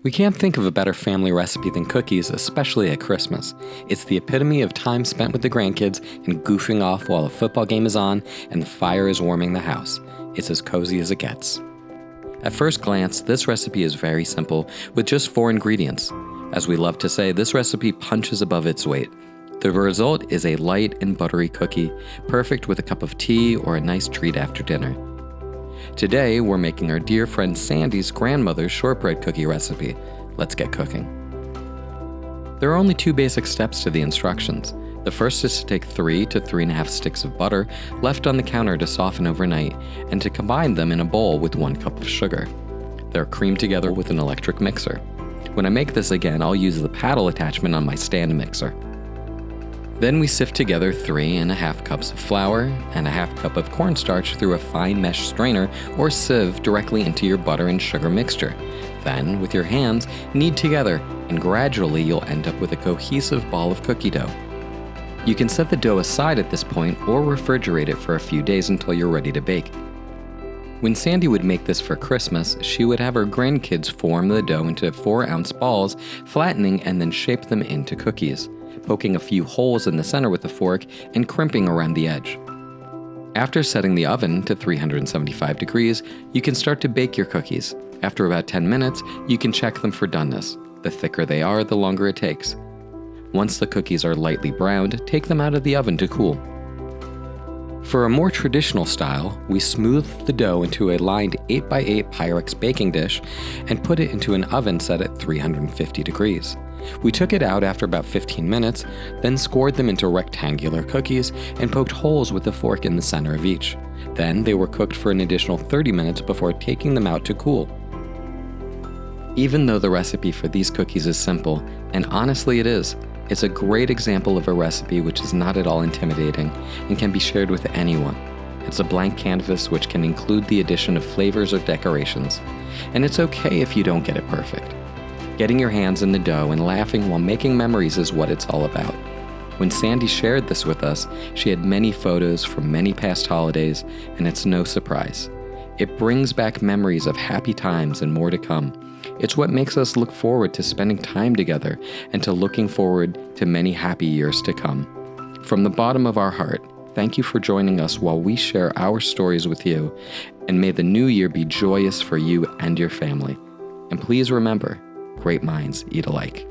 We can't think of a better family recipe than cookies, especially at Christmas. It's the epitome of time spent with the grandkids and goofing off while a football game is on and the fire is warming the house. It's as cozy as it gets. At first glance, this recipe is very simple, with just 4 ingredients. As we love to say, this recipe punches above its weight. The result is a light and buttery cookie, perfect with a cup of tea or a nice treat after dinner. Today, we're making our dear friend Sandie's grandmother's shortbread cookie recipe. Let's get cooking. There are only 2 basic steps to the instructions. The first is to take 3 to 3.5 sticks of butter left on the counter to soften overnight and to combine them in a bowl with 1 cup of sugar. They're creamed together with an electric mixer. When I make this again, I'll use the paddle attachment on my stand mixer. Then we sift together 3.5 cups of flour and a half cup of cornstarch through a fine mesh strainer or sieve directly into your butter and sugar mixture. Then, with your hands, knead together, and gradually you'll end up with a cohesive ball of cookie dough. You can set the dough aside at this point or refrigerate it for a few days until you're ready to bake. When Sandie would make this for Christmas, she would have her grandkids form the dough into 4-ounce balls, flattening and then shape them into cookies, poking a few holes in the center with a fork and crimping around the edge. After setting the oven to 375 degrees, you can start to bake your cookies. After about 10 minutes, you can check them for doneness. The thicker they are, the longer it takes. Once the cookies are lightly browned, take them out of the oven to cool. For a more traditional style, we smooth the dough into a lined 8x8 Pyrex baking dish and put it into an oven set at 350 degrees. We took it out after about 15 minutes, then scored them into rectangular cookies and poked holes with a fork in the center of each. Then they were cooked for an additional 30 minutes before taking them out to cool. Even though the recipe for these cookies is simple, and honestly it is, it's a great example of a recipe which is not at all intimidating and can be shared with anyone. It's a blank canvas which can include the addition of flavors or decorations. And it's okay if you don't get it perfect. Getting your hands in the dough and laughing while making memories is what it's all about. When Sandie shared this with us, she had many photos from many past holidays, and it's no surprise. It brings back memories of happy times and more to come. It's what makes us look forward to spending time together and to looking forward to many happy years to come. From the bottom of our heart, thank you for joining us while we share our stories with you, and may the new year be joyous for you and your family. And please remember, great minds eat alike.